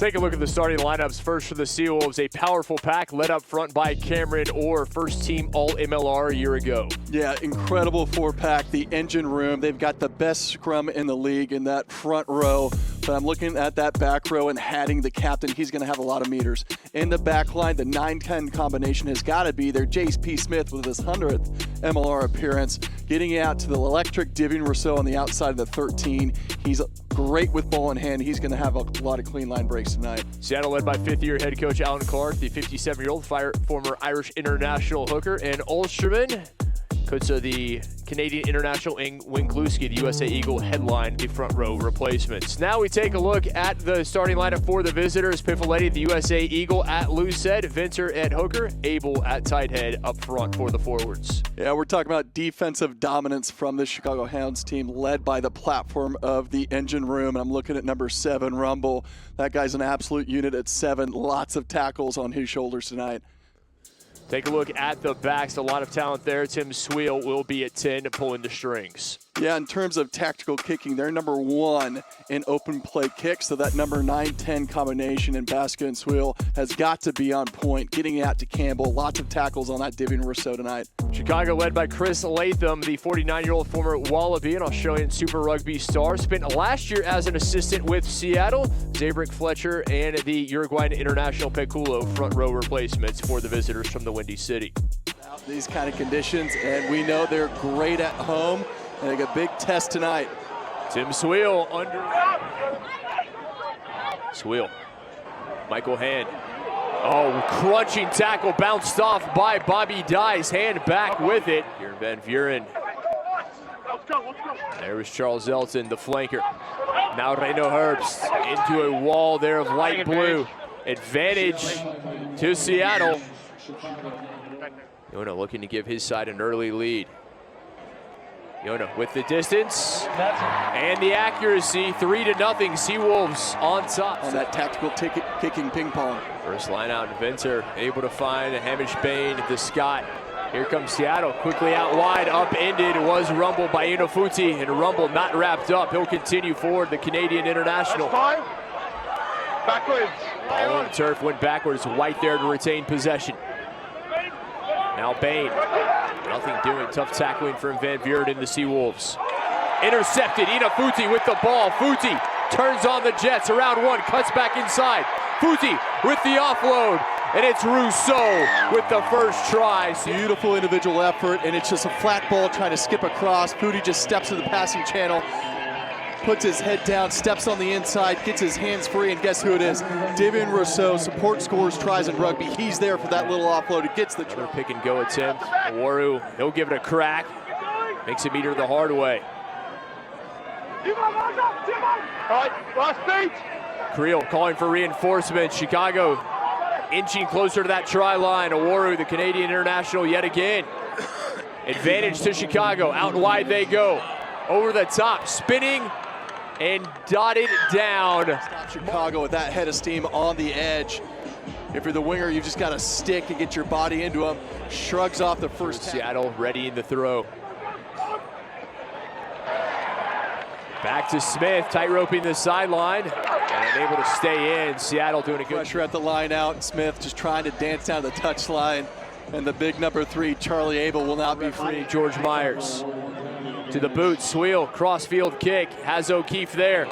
Take a look at the starting lineups. First for the Seawolves, a powerful pack led up front by Cameron Orr, first team all MLR a year ago. Yeah, incredible four-pack, the engine room. They've got the best scrum in the league in that front row. But I'm looking at that back row and Hadding, the captain. He's going to have a lot of meters. In the back line, the 9-10 combination has got to be there. J.P. Smith with his 100th MLR appearance. Getting out to the electric Divine Rousseau on the outside of the 13. He's great with ball in hand. He's going to have a lot of clean line breaks tonight. Seattle led by fifth-year head coach Alan Clark, the 57-year-old former Irish international hooker, and Ulsterman. Kutsa, the Canadian international, Winkluski, the USA Eagle, headline the front row replacements. Now we take a look at the starting lineup for the visitors. Piffaletti, the USA Eagle, at loosehead. Vinter at hooker. Abel at tight head up front for the forwards. Yeah, we're talking about defensive dominance from the Chicago Hounds team, led by the platform of the engine room. I'm looking at number 7, Rumble. That guy's an absolute unit at 7. Lots of tackles on his shoulders tonight. Take a look at the backs. A lot of talent there. Tim Sweel will be at 10, pulling the strings. Yeah, in terms of tactical kicking, they're number 1 in open play kicks. So that number 9-10 combination in Basca and Sweel has got to be on point. Getting out to Campbell. Lots of tackles on that Divine Rousseau tonight. Chicago led by Chris Latham, the 49-year-old former Wallaby and Australian Super Rugby star. Spent last year as an assistant with Seattle. Zabrick Fletcher and the Uruguayan international Peculo front row replacements for the visitors from the Windy City. These kind of conditions, and we know they're great at home. And they got a big test tonight. Tim Sweel under. Sweel. Michael Hand. Oh, crunching tackle, bounced off by Bobby Dye's hand back with it. Here Van Vuren. There was Charles Elton, the flanker. Now Reno Herbst into a wall there of light blue. Advantage to Seattle. Yona looking to give his side an early lead. Yona with the distance and the accuracy, 3-0. Seawolves on top. On that tactical kicking ping pong. First line out, Vinter able to find Hamish Bain to Scott. Here comes Seattle, quickly out wide, upended was Rumble by Inafuti, and Rumble not wrapped up. He'll continue forward, the Canadian international. Backwards. Ball on the turf, went backwards, White there to retain possession. Now Bain, nothing doing, tough tackling from Van Vuren in the Seawolves. Intercepted, Inafuti with the ball. Futi turns on the Jets, around one, cuts back inside. Futi with the offload, and it's Rousseau with the first try. Beautiful individual effort, and it's just a flat ball trying to skip across. Futi just steps to the passing channel, puts his head down, steps on the inside, gets his hands free, and guess who it is? Divine Rousseau, support scores tries in rugby. He's there for that little offload. It gets the try. Pick and go attempt. Waru, he'll give it a crack. Makes him eat her the hard way. Creel calling for reinforcement. Chicago inching closer to that try line. Awaru, the Canadian international, yet again. Advantage to Chicago. Out wide they go. Over the top, spinning and dotted down. Stop Chicago with that head of steam on the edge. If you're the winger, you've just got to stick and get your body into him. Shrugs off the first. Seattle ready in the throw. Back to Smith, tight-roping the sideline, and able to stay in. Seattle doing a good pressure at the line out. Smith just trying to dance down the touchline. And the big number 3, Charlie Abel, will not be free. George Myers. To the boot, Sweel, crossfield kick, has O'Keefe there.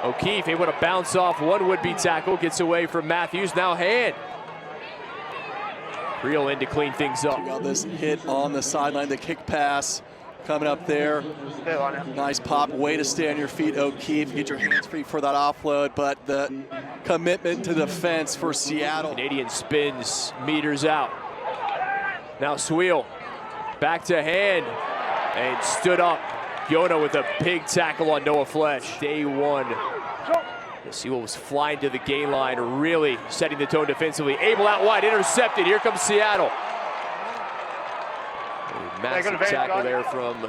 O'Keefe able to bounce off one would-be tackle, gets away from Matthews, now Hand. Creel in to clean things up. Got this hit on the sideline, the kick pass coming up there. Nice pop, way to stay on your feet, O'Keefe. Get your hands free for that offload, but the commitment to defense for Seattle. Canadian spins meters out. Now Sweel, back to Hand. And stood up. Yona with a big tackle on Noah Flesh. Day one. The Seawolves flying to the gain line, really setting the tone defensively. Abel out wide, intercepted. Here comes Seattle. A massive tackle there from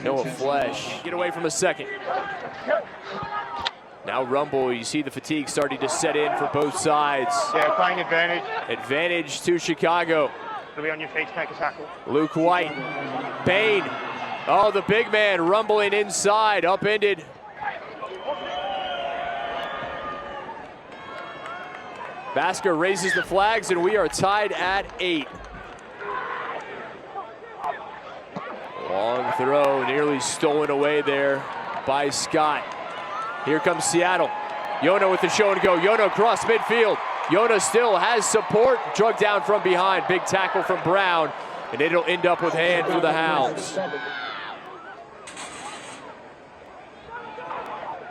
Noah Flesh. Get away from a second. Now Rumble, you see the fatigue starting to set in for both sides. Yeah, playing advantage. Advantage to Chicago. It'll be on your feet to make a tackle. Luke White, Bain. Oh, the big man rumbling inside, upended. Basker raises the flags, and we are tied at 8. Long throw, nearly stolen away there by Scott. Here comes Seattle. Yona with the show and go. Yona across midfield. Yona still has support. Drugged down from behind. Big tackle from Brown. And it'll end up with hand for the Hounds.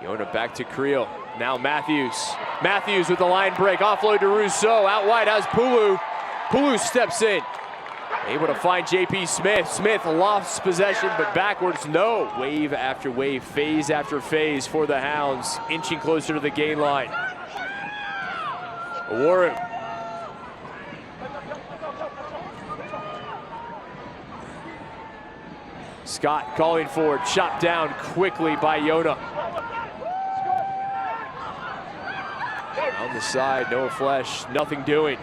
Yona back to Creel. Now Matthews. Matthews with the line break. Offload to Rousseau. Out wide has Pulu. Pulu steps in. Able to find JP Smith. Smith lost possession, but backwards, no. Wave after wave, phase after phase for the Hounds, inching closer to the gain line. Awaru. Scott calling for it, chopped down quickly by Yona. On the side, Noah Flesh, nothing doing.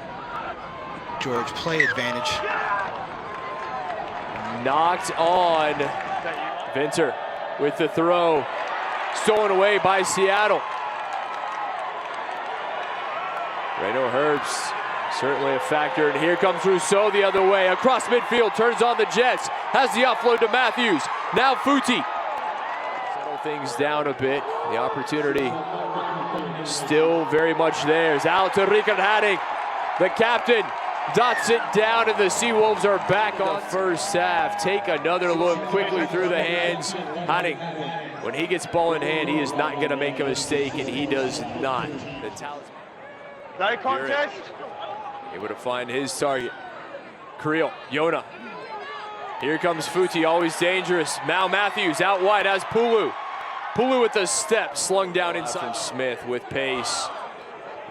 George, play advantage. Knocked on. Venter with the throw. Stolen away by Seattle. Reno Herbst, certainly a factor. And here comes Rousseau the other way. Across midfield, turns on the Jets. Has the offload to Matthews. Now Futi. Settle things down a bit. The opportunity still very much there. It's out to Rickard Hadding. The captain dots it down, and the Seawolves are back on first half. Take another look quickly through the hands. Hadding, when he gets ball in hand, he is not going to make a mistake, and he does not. The talisman. No contest. Able to find his target. Creel, Yona. Here comes Futi, always dangerous. Now Matthews out wide as Pulu. Pulu with the step, slung down inside from Smith with pace.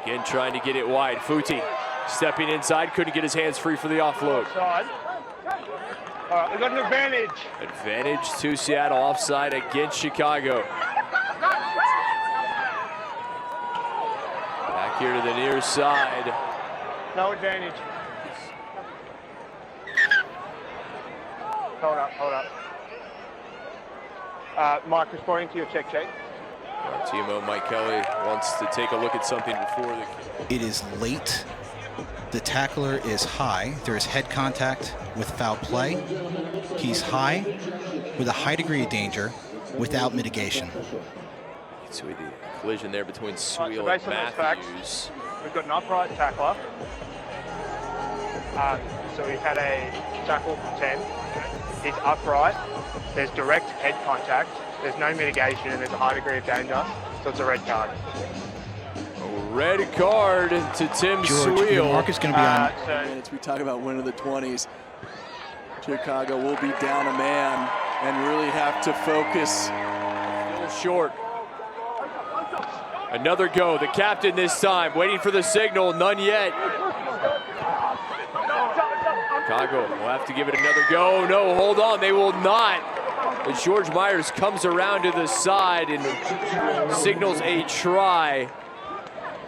Again, trying to get it wide. Futi stepping inside, couldn't get his hands free for the offload. Offside. All right, we've got an advantage. Advantage to Seattle, offside against Chicago. Back here to the near side. No advantage. Hold up. Mike, responding to your check. Our TMO Mike Kelly wants to take a look at something before the... It is late. The tackler is high. There is head contact with foul play. He's high with a high degree of danger without mitigation. So the collision there between Sweel based and on those Matthews. facts, we've got an upright tackler. So we've had a tackle from 10. He's upright. There's direct head contact. There's no mitigation, and there's a high degree of danger. So it's a red card. A red card to Tim George, Sweel. your mark is going to be on. Minutes, we talk about winning the 20s. Chicago will be down a man and really have to focus. Still short. Another go. The captain this time, waiting for the signal. None yet. Chicago will have to give it another go. No, hold on. They will not. As George Myers comes around to the side and signals a try.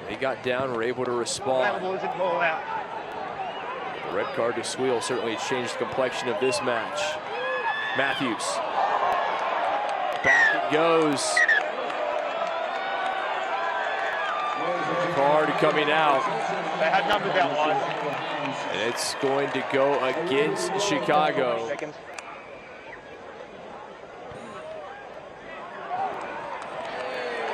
They got down, were able to respond. The red card to Sweel certainly changed the complexion of this match. Matthews. Back it goes. Card coming out. They had numbers out wide. And it's going to go against Chicago. Seconds.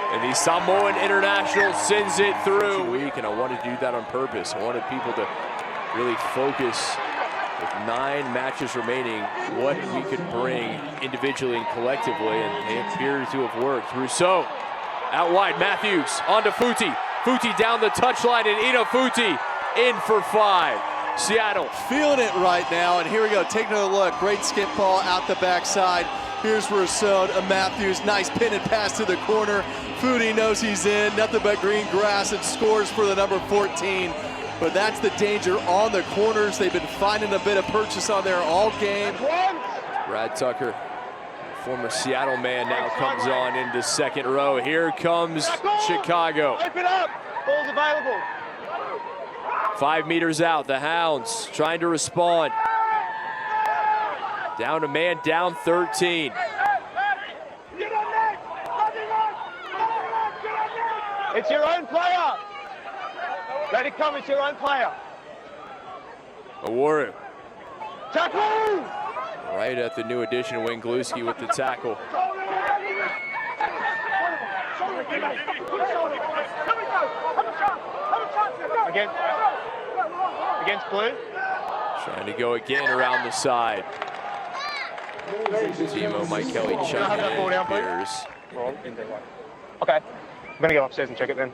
And the Samoan International sends it through. And I wanted to do that on purpose. I wanted people to really focus, with 9 matches remaining, what we could bring individually and collectively, and they appear to have worked. Rousseau out wide, Matthews onto Futi. Futi down the touchline, and Ina Futi in for 5. Seattle Feeling it right now, and here we go, taking a look. Great skip ball out the backside. Here's Rousseau to Matthews. Nice pin and pass to the corner. Futi knows he's in. Nothing but green grass, and scores for the number 14. But that's the danger on the corners. They've been finding a bit of purchase on there all game. Brad Tucker, former Seattle man, now comes on into second row. Here comes Chicago. Open up. Ball's available. 5 meters out, the Hounds trying to respond. Down to man, down 13. It's your own player. Let it come, it's your own player. Awaru Tackle! right at the new addition, Wayne Gluski with the tackle. Against blue. Trying to go again around the side. Timo, Mike Kelly checking in. Bears. Okay, I'm going to go upstairs and check it then.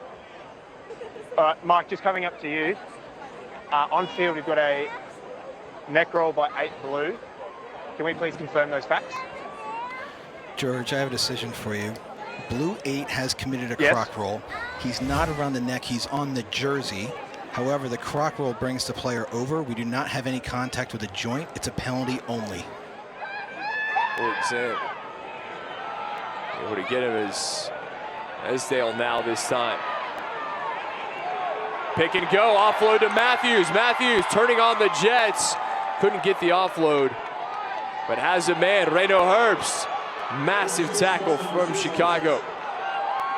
All right, Mike, just coming up to you. On field, we've got a neck roll by 8 blue. Can we please confirm those facts? George, I have a decision for you. Blue 8 has committed a Yes. croc roll. He's not around the neck, he's on the jersey. However, the croc roll brings the player over. We do not have any contact with the joint. It's a penalty only. Looks in. Able to get him is Esdale now this time. Pick and go, offload to Matthews. Matthews turning on the Jets. Couldn't get the offload, but has a man, Reno Herbst. Massive tackle from Chicago.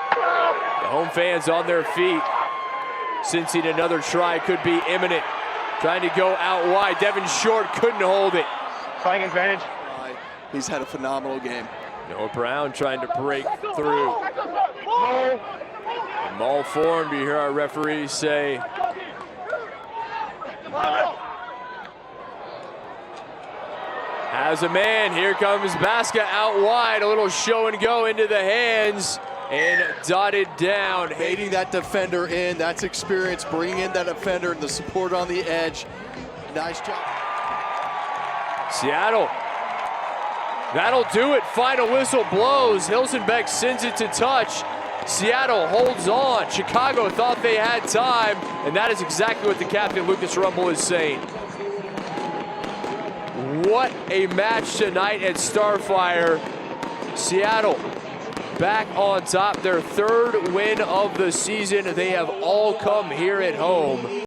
The home fans on their feet, sensing another try could be imminent. Trying to go out wide. Devin Short couldn't hold it. Playing advantage. He's had a phenomenal game. Noah Brown trying to break through. Maul formed, you hear our referees say. Has a man, here comes Baska out wide, a little show and go into the hands and dotted down. Baiting that defender in, that's experience, bringing in that defender and the support on the edge. Nice job. Seattle, that'll do it, final whistle blows. Hilsenbeck sends it to touch. Seattle holds on. Chicago thought they had time, and that is exactly what the captain, Lucas Rumble, is saying. What a match tonight at Starfire. Seattle back on top, their 3rd win of the season. They have all come here at home.